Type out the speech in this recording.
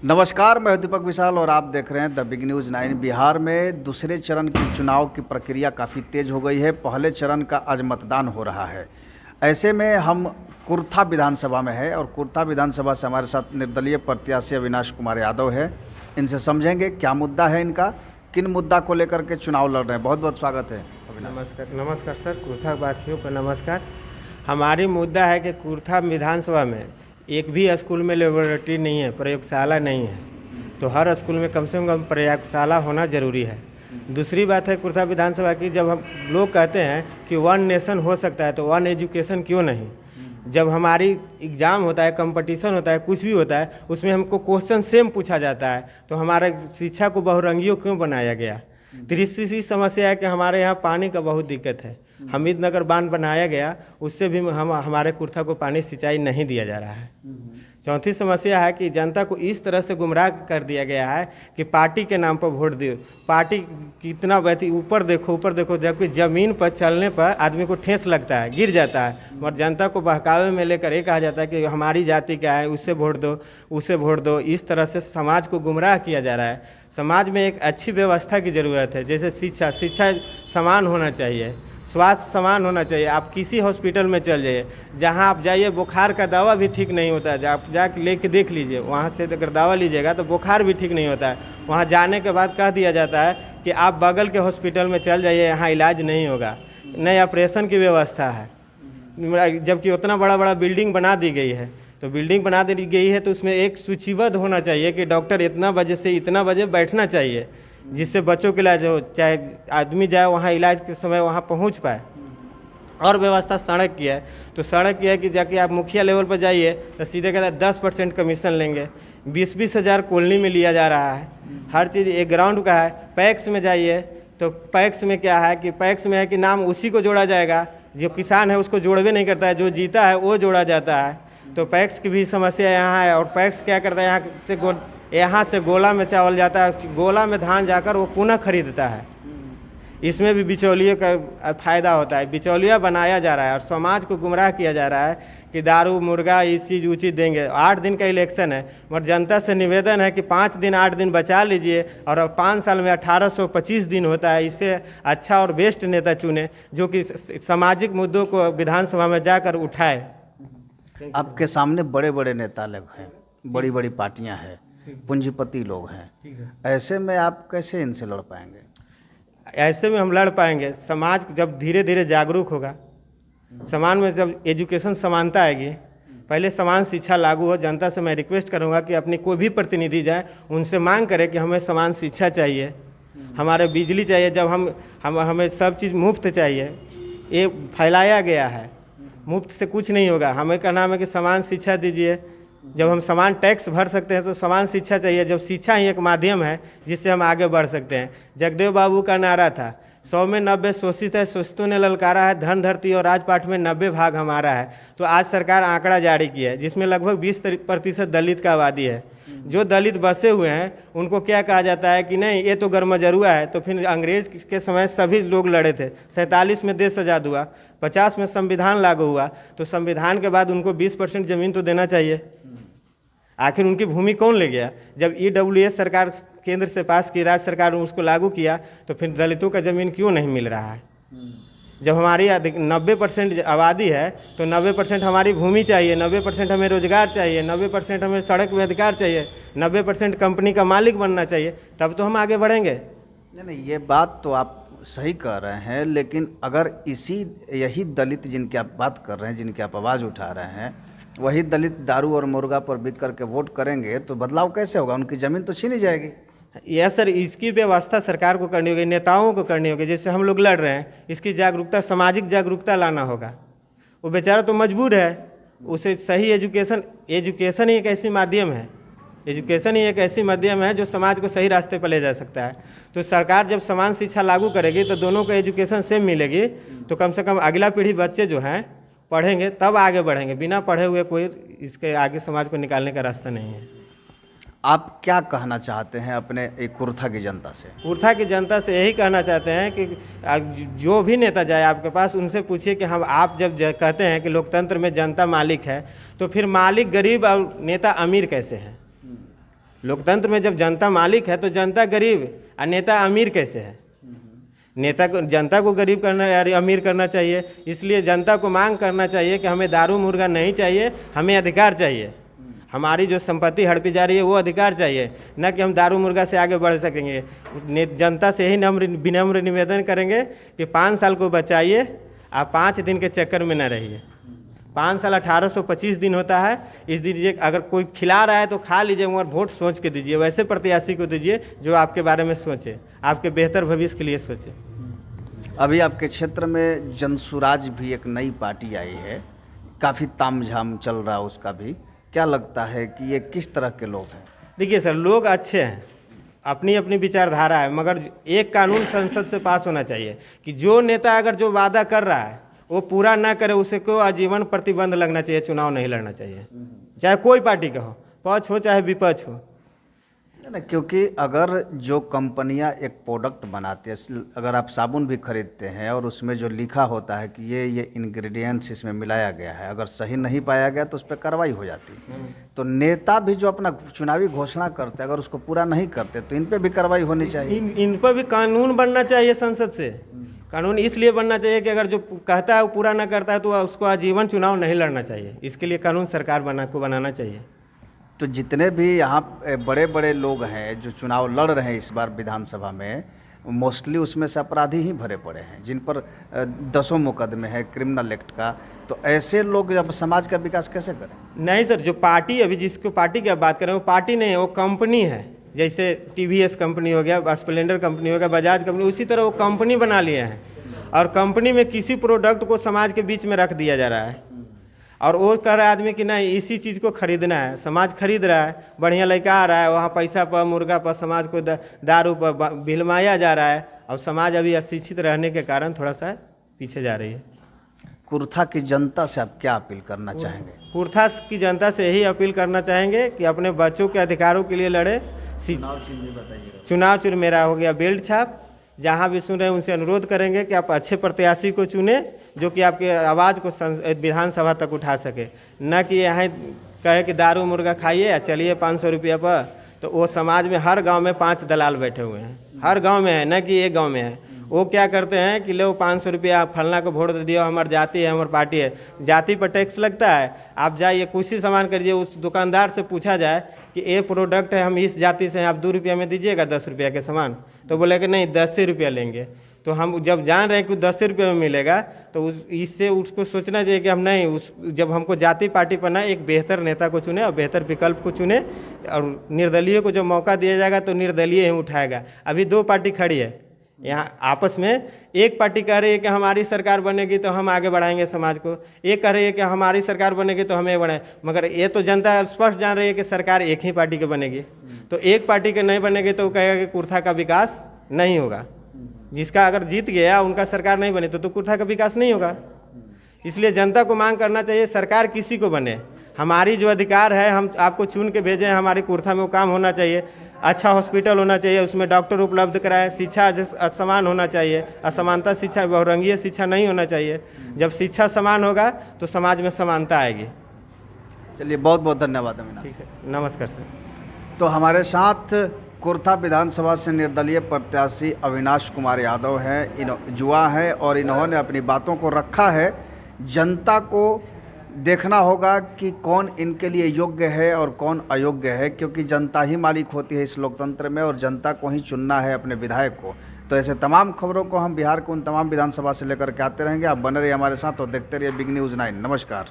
नमस्कार, मैं दीपक विशाल और आप देख रहे हैं द बिग न्यूज़ 9। बिहार में दूसरे चरण की चुनाव की प्रक्रिया काफ़ी तेज हो गई है। पहले चरण का आज मतदान हो रहा है। ऐसे में हम कुर्था विधानसभा में है और कुर्था विधानसभा से हमारे साथ निर्दलीय प्रत्याशी अविनाश कुमार यादव है। इनसे समझेंगे क्या मुद्दा है इनका, किन मुद्दा को लेकर के चुनाव लड़ रहे हैं। बहुत बहुत स्वागत है अविनाश। नमस्कार नमस्कार सर, कुर्था वासियों को नमस्कार। हमारी मुद्दा है कि कुर्था विधानसभा में एक भी स्कूल में लेबोरेटरी नहीं है, प्रयोगशाला नहीं है, तो हर स्कूल में कम से कम प्रयोगशाला होना ज़रूरी है। दूसरी बात है कुर्था विधानसभा की, जब हम लोग कहते हैं कि वन नेशन हो सकता है तो वन एजुकेशन क्यों नहीं। जब हमारी एग्ज़ाम होता है, कंपटीशन होता है, कुछ भी होता है, उसमें हमको क्वेश्चन सेम पूछा जाता है, तो हमारे शिक्षा को बहुरंगियों क्यों बनाया गया। तीसरी समस्या है कि हमारे यहाँ पानी का बहुत दिक्कत है। हमीदनगर बांध बनाया गया, उससे भी हमारे कुर्था को पानी सिंचाई नहीं दिया जा रहा है। चौथी समस्या है कि जनता को इस तरह से गुमराह कर दिया गया है कि पार्टी के नाम पर वोट दो। पार्टी कितना ऊपर देखो, जबकि ज़मीन पर चलने पर आदमी को ठेस लगता है, गिर जाता है, और जनता को बहकावे में लेकर ये कहा जाता है कि हमारी जाति क्या है, उससे वोट दो, उससे वोट दो। इस तरह से समाज को गुमराह किया जा रहा है। समाज में एक अच्छी व्यवस्था की ज़रूरत है, जैसे शिक्षा समान होना चाहिए, स्वास्थ्य समान होना चाहिए। आप किसी हॉस्पिटल में चल जाइए, जहां आप जाइए बुखार का दवा भी ठीक नहीं होता है। आप जाके लेके देख लीजिए, वहां से अगर दवा लीजिएगा तो बुखार भी ठीक नहीं होता है। वहां जाने के बाद कह दिया जाता है कि आप बगल के हॉस्पिटल में चल जाइए, यहाँ इलाज नहीं होगा, नए ऑपरेशन की व्यवस्था है। जबकि उतना बड़ा बड़ा बिल्डिंग बना दी गई है, तो बिल्डिंग बना दी गई है तो उसमें एक सूचीबद्ध होना चाहिए कि डॉक्टर इतना बजे से इतना बजे बैठना चाहिए, जिससे बच्चों के इलाज हो, चाहे आदमी जाए वहाँ इलाज के समय वहाँ पहुँच पाए। और व्यवस्था सड़क की है, तो सड़क की है कि जाके आप मुखिया लेवल पर जाइए तो सीधे कहता है 10% कमीशन लेंगे। 20-20 हज़ार कॉलोनी में लिया जा रहा है। हर चीज़ एक ग्राउंड का है। पैक्स में जाइए तो पैक्स में क्या है कि पैक्स में है कि नाम उसी को जोड़ा जाएगा, जो किसान है उसको जोड़वे नहीं करता है, जो जीता है वो जोड़ा जाता है। तो पैक्स की भी समस्या यहाँ है। और पैक्स क्या करता है, यहाँ से गोला में चावल जाता है, गोला में धान जाकर वो पुनः खरीदता है। इसमें भी बिचौलियों का फायदा होता है। बिचौलिया बनाया जा रहा है और समाज को गुमराह किया जा रहा है कि दारू मुर्गा इस चीज़ वो चीज़ देंगे। 8 दिन का इलेक्शन है, मगर जनता से निवेदन है कि 5 दिन 8 दिन बचा लीजिए, और अब 5 साल में 1825 दिन होता है। इससे अच्छा और बेस्ट नेता चुने जो कि सामाजिक मुद्दों को विधानसभा में जाकर उठाए। आपके सामने बड़े बड़े नेता लोग हैं, बड़ी बड़ी पार्टियां हैं, पूंजीपति लोग हैं। ऐसे में आप कैसे इनसे लड़ पाएंगे? ऐसे में हम लड़ पाएंगे, समाज जब धीरे धीरे जागरूक होगा, समाज में जब एजुकेशन समानता आएगी, पहले समान शिक्षा लागू हो। जनता से मैं रिक्वेस्ट करूंगा कि अपनी कोई भी प्रतिनिधि जाए, उनसे मांग करें कि हमें समान शिक्षा चाहिए, हमारे बिजली चाहिए, जब हमें सब चीज़ मुफ्त चाहिए। ये फैलाया गया है, मुफ्त से कुछ नहीं होगा। हमें का नाम है कि समान शिक्षा दीजिए। जब हम समान टैक्स भर सकते हैं तो समान शिक्षा चाहिए। जब शिक्षा ही एक माध्यम है जिससे हम आगे बढ़ सकते हैं। जगदेव बाबू का नारा था, 100 में 90 शोषित है, शोषितों ने ललकारा है, धन धरती और राजपाट में 90 भाग हमारा है। तो आज सरकार आंकड़ा जारी की है जिसमें लगभग 20% दलित का आबादी है। जो दलित बसे हुए हैं उनको क्या कहा जाता है कि नहीं ये तो गरमजरुआ है। तो फिर अंग्रेज के समय सभी लोग लड़े थे। 47 में देश आज़ाद हुआ, 50 में संविधान लागू हुआ, तो संविधान के बाद उनको 20% ज़मीन तो देना चाहिए। आखिर उनकी भूमि कौन ले गया? जब EWS सरकार केंद्र से पास की, राज्य सरकार ने उसको लागू किया, तो फिर दलितों का ज़मीन क्यों नहीं मिल रहा है? जब हमारी 90% आबादी है तो 90% हमारी भूमि चाहिए, 90% हमें रोजगार चाहिए, 90% हमें सड़क में अधिकार चाहिए, 90% कंपनी का मालिक बनना चाहिए, तब तो हम आगे बढ़ेंगे। नहीं, ये बात तो आप सही कह रहे हैं, लेकिन अगर यही दलित जिनकी आप बात कर रहे हैं, जिनकी आप आवाज़ उठा रहे हैं, वही दलित दारू और मुर्गा पर बिक करके वोट करेंगे तो बदलाव कैसे होगा? उनकी ज़मीन तो छीनी जाएगी। यस सर, इसकी व्यवस्था सरकार को करनी होगी, नेताओं को करनी होगी। जैसे हम लोग लड़ रहे हैं, इसकी जागरूकता, सामाजिक जागरूकता लाना होगा। वो बेचारा तो मजबूर है, उसे सही एजुकेशन ही एक ऐसी माध्यम है, एजुकेशन ही एक ऐसी माध्यम है जो समाज को सही रास्ते पर ले जा सकता है। तो सरकार जब समान शिक्षा लागू करेगी तो दोनों को एजुकेशन सेम मिलेगी, तो कम से कम अगला पीढ़ी बच्चे जो हैं पढ़ेंगे तब आगे बढ़ेंगे। बिना पढ़े हुए कोई इसके आगे समाज को निकालने का रास्ता नहीं है। आप क्या कहना चाहते हैं अपने एक कुर्था की जनता से? कुर्था की जनता से यही कहना चाहते हैं कि जो भी नेता जाए आपके पास, उनसे पूछिए कि आप जब कहते हैं कि लोकतंत्र में जनता मालिक है, तो फिर मालिक गरीब और नेता अमीर कैसे हैं? लोकतंत्र में जब जनता मालिक है तो जनता गरीब और नेता अमीर कैसे है? नेता को, जनता को गरीब करना या अमीर करना चाहिए। इसलिए जनता को मांग करना चाहिए कि हमें दारू मुर्गा नहीं चाहिए, हमें अधिकार चाहिए। हमारी जो संपत्ति हड़पी जा रही है वो अधिकार चाहिए, न कि हम दारू मुर्गा से आगे बढ़ सकेंगे। जनता से ही विनम्र निवेदन करेंगे कि 5 साल को बचाइए, आप 5 दिन के चक्कर में न रहिए। 5 साल 1825 दिन होता है। इस दिन अगर कोई खिला रहा है तो खा लीजिए, मगर वोट सोच के दीजिए, वैसे प्रत्याशी को दीजिए जो आपके बारे में सोचे, आपके बेहतर भविष्य के लिए सोचे। अभी आपके क्षेत्र में जनसुराज भी एक नई पार्टी आई है, काफ़ी तामझाम चल रहा है उसका भी, क्या लगता है कि ये किस तरह के लोग हैं? देखिए सर, लोग अच्छे हैं, अपनी अपनी विचारधारा है, मगर एक कानून संसद से पास होना चाहिए कि जो नेता अगर जो वादा कर रहा है वो पूरा ना करे, उसे को आजीवन प्रतिबंध लगना चाहिए, चुनाव नहीं लड़ना चाहिए, चाहे कोई पार्टी का हो, पक्ष हो चाहे विपक्ष हो। ना, क्योंकि अगर जो कंपनियां एक प्रोडक्ट बनाती है, अगर आप साबुन भी खरीदते हैं और उसमें जो लिखा होता है कि ये इंग्रेडिएंट्स इसमें मिलाया गया है, अगर सही नहीं पाया गया तो उस पर कार्रवाई हो जाती है। तो नेता भी जो अपना चुनावी घोषणा करते हैं, अगर उसको पूरा नहीं करते तो इन पर भी कार्रवाई होनी चाहिए। इन पर भी कानून बनना चाहिए संसद से। कानून इसलिए बनना चाहिए कि अगर जो कहता है वो पूरा ना करता है तो उसको आजीवन चुनाव नहीं लड़ना चाहिए। इसके लिए कानून सरकार को बनाना चाहिए। तो जितने भी यहाँ बड़े बड़े लोग हैं जो चुनाव लड़ रहे हैं इस बार विधानसभा में, मोस्टली उसमें से अपराधी ही भरे पड़े हैं, जिन पर 10 मुकदमे है क्रिमिनल एक्ट का। तो ऐसे लोग जब समाज का विकास कैसे करें? नहीं सर, जो पार्टी अभी जिसको पार्टी की बात करें वो पार्टी नहीं है, वो कंपनी है। जैसे TVS कंपनी हो गया, स्प्लेंडर कंपनी हो गया, बजाज कंपनी, उसी तरह वो कंपनी बना लिए हैं और कंपनी में किसी प्रोडक्ट को समाज के बीच में रख दिया जा रहा है और वो कह रहा है आदमी कि नहीं इसी चीज़ को खरीदना है। समाज खरीद रहा है, बढ़िया लड़का आ रहा है, वहाँ पैसा पर मुर्गा पर समाज को दारू पर भिलमाया जा रहा है और समाज अभी अशिक्षित रहने के कारण थोड़ा सा पीछे जा रही है। कुर्था की जनता से आप क्या अपील करना चाहेंगे? कुर्था की जनता से यही अपील करना चाहेंगे कि अपने बच्चों के अधिकारों के लिए लड़े। चुनाव चिन्ह मेरा हो गया बेल्ट छाप। जहाँ भी सुन रहे हैं उनसे अनुरोध करेंगे कि आप अच्छे प्रत्याशी को चुने जो कि आपके आवाज़ को विधानसभा तक उठा सके, न कि यहाँ कहे कि दारू मुर्गा खाइए या चलिए 500 रुपया पर। तो वो समाज में हर गांव में 5 दलाल बैठे हुए हैं, हर गांव में है, न कि एक गांव में है। वो क्या करते हैं कि लो 500 रुपया फलना को वोट दे दिया, हमारी जाति है, हमारी पार्टी है। जाति पर टैक्स लगता है, आप जाइए कुछ ही सामान करिए, उस दुकानदार से पूछा जाए कि ये प्रोडक्ट है हम इस जाति से हैं, आप 2 रुपया में दीजिएगा 10 रुपया के सामान, तो बोले कि नहीं 10 रुपया लेंगे। तो हम जब जान रहे हैं कि 10 रुपये में मिलेगा तो इससे उसको सोचना चाहिए कि हम नहीं, जब हमको जाति पार्टी पर ना एक बेहतर नेता को चुने और बेहतर विकल्प को चुने। और निर्दलीय को जब मौका दिया जाएगा तो निर्दलीय ही उठाएगा। अभी 2 पार्टी खड़ी है यहाँ आपस में, एक पार्टी कह रही है कि हमारी सरकार बनेगी तो हम आगे बढ़ाएंगे समाज को, एक कह रही है कि हमारी सरकार बनेगी तो हमें बढ़ाएं। मगर ये तो जनता स्पष्ट जान रही है कि सरकार एक ही पार्टी की बनेगी। तो एक पार्टी के नहीं बनेगी तो वो कहेगा कि कुर्था का विकास नहीं होगा। जिसका अगर जीत गया उनका सरकार नहीं बने तो कुर्था का विकास नहीं होगा। इसलिए जनता को मांग करना चाहिए सरकार किसी को बने, हमारी जो अधिकार है हम आपको चुन के भेजें, हमारी कुर्था में वो काम होना चाहिए। अच्छा हॉस्पिटल होना चाहिए, उसमें डॉक्टर उपलब्ध कराएं, शिक्षा समान होना चाहिए, असमानता शिक्षा बहुरंगीय शिक्षा नहीं होना चाहिए। जब शिक्षा समान होगा तो समाज में समानता आएगी। चलिए बहुत बहुत धन्यवाद अविनाश। ठीक है, नमस्कार सर। तो हमारे साथ कुर्था विधानसभा से निर्दलीय प्रत्याशी अविनाश कुमार यादव हैं, युवा हैं और इन्होंने अपनी बातों को रखा है। जनता को देखना होगा कि कौन इनके लिए योग्य है और कौन अयोग्य है, क्योंकि जनता ही मालिक होती है इस लोकतंत्र में और जनता को ही चुनना है अपने विधायक को। तो ऐसे तमाम खबरों को हम बिहार के उन तमाम विधानसभा से लेकर के आते रहेंगे। आप बने रहिए हमारे साथ और देखते रहिए बिग न्यूज़ 9। नमस्कार।